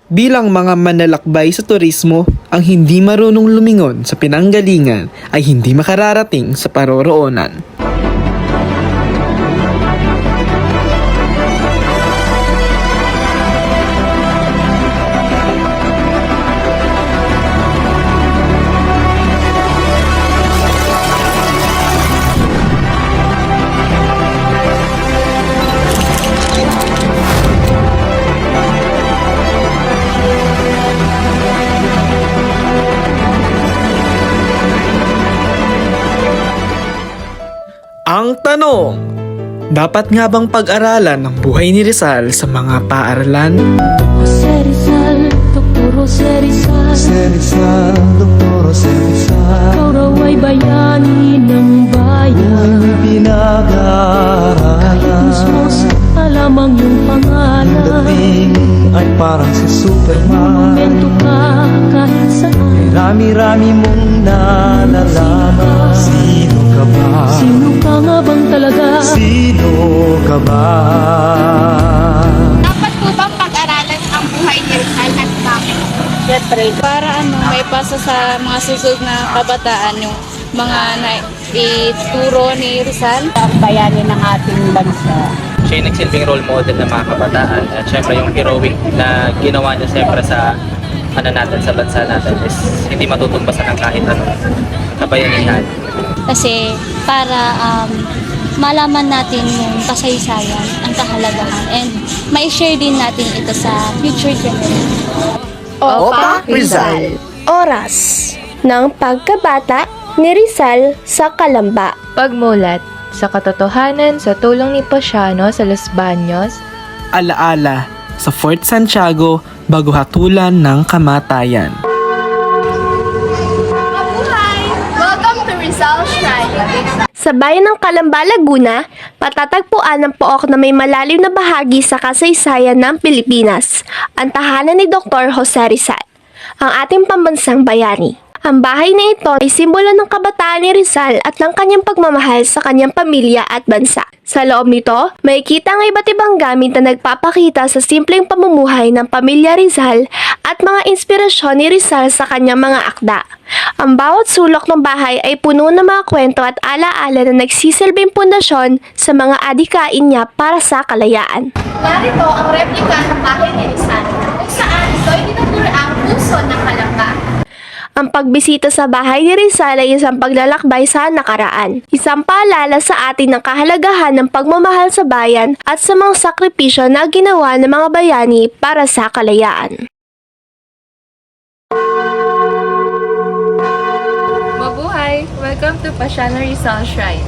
Bilang mga manlalakbay sa turismo, ang hindi marunong lumingon sa pinanggalingan ay hindi makararating sa paroroonan. Ang tanong, dapat nga bang pag-aralan ang buhay ni Rizal sa mga paaralan? José Rizal, Dr. José Rizal, Dr. Jose Rizal, ikaw raw ay bayani ng bayan. pinag-aaralan. Mismo sa lamang yung pangalan. Dating ay parang si Superman. Monumento ka kahit saan. Rami-rami mong nalalaman. Sino ka ba? Sino ka nga bang talaga? Sino ka ba? Dapat po bang pag-aralan ang buhay ni Rizal at bakit? Siyempre, para may pasa sa mga susunod na kabataan yung mga ituro ni Rizal. Ang bayani ng ating bansa. Siya yung nagsilbing role model ng mga kabataan at syempre yung heroic na ginawa niya syempre sa natin sa bansa natin is hindi matutumbasan ng kahit anong kabayanihan. Kasi para malaman natin yung kasaysayan, ang kahalagahan, and ma-share din natin ito sa future generation. Opak Rizal. Oras ng pagkabata ni Rizal sa Calamba. Pagmulat sa katotohanan sa tulong ni Pasiano sa Los Baños. Alaala sa Fort Santiago bago hatulan ng kamatayan. Mabuhay! Welcome to Rizal Shrine. Sa bayan ng Calamba, Laguna, patatagpuan ang pook na may malalim na bahagi sa kasaysayan ng Pilipinas, ang tahanan ni Dr. Jose Rizal, ang ating pambansang bayani. Ang bahay na ito ay simbolo ng kabataan ni Rizal at ng kanyang pagmamahal sa kanyang pamilya at bansa. Sa loob nito, makikita ang iba't ibang gamit na nagpapakita sa simpleng pamumuhay ng pamilya Rizal at mga inspirasyon ni Rizal sa kanyang mga akda. Ang bawat sulok ng bahay ay puno ng mga kwento at alaala na nagsisilbing pundasyon sa mga adikain niya para sa kalayaan. Narito ang replika ng bahay ni Rizal, kung saan ito ay tinuturo ang puso ng Calamba. Ang pagbisita sa bahay ni Rizal ay isang paglalakbay sa nakaraan. Isang paalala sa atin ng kahalagahan ng pagmamahal sa bayan at sa mga sakripisyo na ginawa ng mga bayani para sa kalayaan. Mabuhay! Welcome to Pasiano Rizal Shrine.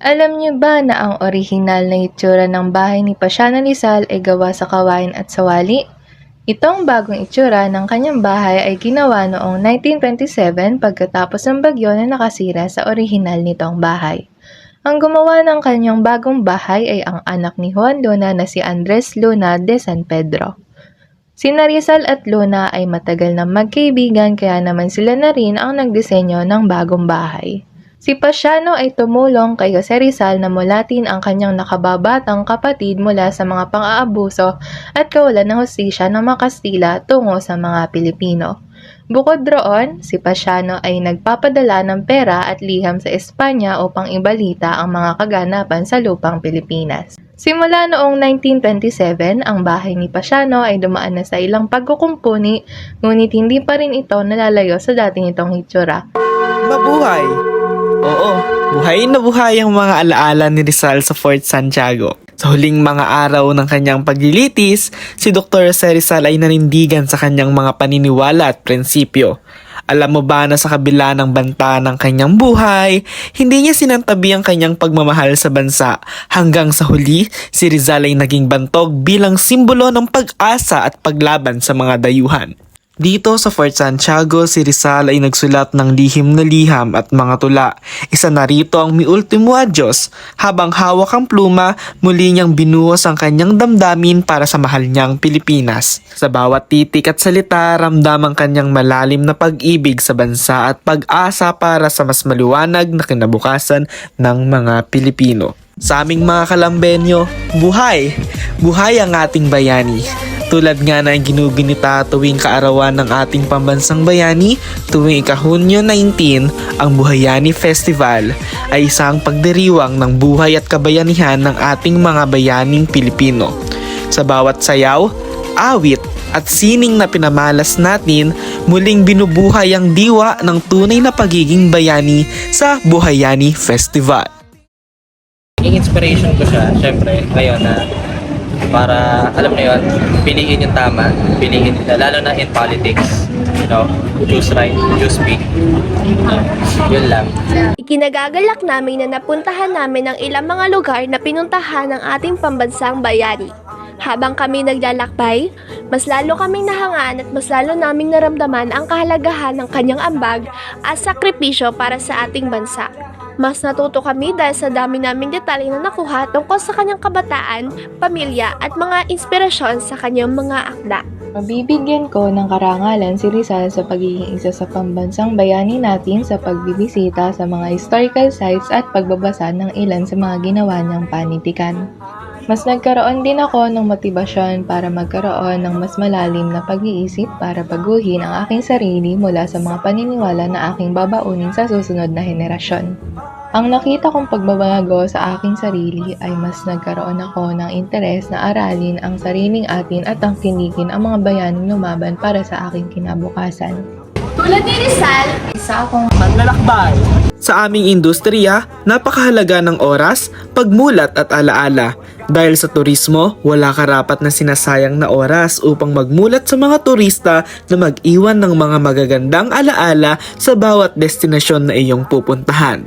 Alam niyo ba na ang orihinal na itsura ng bahay ni Pasiano Rizal ay gawa sa kawain at sawali? Itong bagong itsura ng kanyang bahay ay ginawa noong 1927 pagkatapos ng bagyo na nakasira sa orihinal nitong bahay. Ang gumawa ng kanyang bagong bahay ay ang anak ni Juan Luna na si Andres Luna de San Pedro. Sina Rizal at Luna ay matagal na magkaibigan kaya naman sila na rin ang nagdisenyo ng bagong bahay. Si Pasiano ay tumulong kay Jose Rizal na mulatin ang kanyang nakababatang kapatid mula sa mga pang-aabuso at kawalan ng hustisya ng mga Kastila tungo sa mga Pilipino. Bukod roon, si Pasiano ay nagpapadala ng pera at liham sa Espanya upang ibalita ang mga kaganapan sa lupang Pilipinas. Simula noong 1927, ang bahay ni Pasiano ay dumaan na sa ilang pagkukumpuni, ngunit hindi pa rin ito nalalayo sa dating itong hitsura. Mabuhay! Oo, buhay na buhay ang mga alaala ni Rizal sa Fort Santiago. Sa huling mga araw ng kanyang paglilitis, si Dr. Jose Rizal ay nanindigan sa kanyang mga paniniwala at prinsipyo. Alam mo ba na sa kabila ng banta ng kanyang buhay, hindi niya sinantabi ang kanyang pagmamahal sa bansa. Hanggang sa huli, si Rizal ay naging bantog bilang simbolo ng pag-asa at paglaban sa mga dayuhan. Dito sa Fort Santiago, si Rizal ay nagsulat ng lihim na liham at mga tula. Isa na rito ang Mi Ultimo Adios. Habang hawak ang pluma, muli niyang binuhos ang kanyang damdamin para sa mahal niyang Pilipinas. Sa bawat titik at salita, ramdam ang kanyang malalim na pag-ibig sa bansa at pag-asa para sa mas maliwanag na kinabukasan ng mga Pilipino. Sa aming mga Kalambenyo, buhay! Buhay ang ating bayani! Tulad nga na ginugunita tuwing kaarawan ng ating pambansang bayani, tuwing ika-Hunyo 19, ang Buhayani Festival ay isang pagdiriwang ng buhay at kabayanihan ng ating mga bayaning Pilipino. Sa bawat sayaw, awit at sining na pinamalas natin, muling binubuhay ang diwa ng tunay na pagiging bayani sa Buhayani Festival. Yung inspiration ko siya, syempre, ngayon na para, alam mo yun, piliin yung tama, piliin nila, lalo na in politics, you know, choose right, choose speak. Yun lang. Ikinagagalak namin na napuntahan namin ang ilang mga lugar na pinuntahan ng ating pambansang bayani. Habang kami naglalakbay, mas lalo kaming nahangaan at mas lalo naming naramdaman ang kahalagahan ng kanyang ambag at sakripisyo para sa ating bansa. Mas natuto kami dahil sa dami naming detalye na nakuha tungkol sa kanyang kabataan, pamilya at mga inspirasyon sa kanyang mga akda. Mabibigyan ko ng karangalan si Rizal sa pagiging isa sa pambansang bayani natin sa pagbibisita sa mga historical sites at pagbabasa ng ilan sa mga ginawa niyang panitikan. Mas nagkaroon din ako ng motibasyon para magkaroon ng mas malalim na pag-iisip para baguhin ang aking sarili mula sa mga paniniwala na aking babaunin sa susunod na henerasyon. Ang nakita kong pagbabago sa aking sarili ay mas nagkaroon ako ng interes na aralin ang sariling atin at tangkilikin ang mga bayaning lumaban para sa aking kinabukasan. Tulad ni Rizal, Isa akong manlalakbay. Sa aming industriya, napakahalaga ng oras, pagmulat at alaala. Dahil sa turismo, wala karapat na sinasayang na oras upang magmulat sa mga turista na mag-iwan ng mga magagandang alaala sa bawat destinasyon na iyong pupuntahan.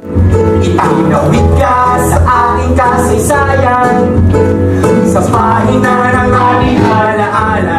Itinawid ka sa aking kasaysayan, sa pahina ng ating alaala.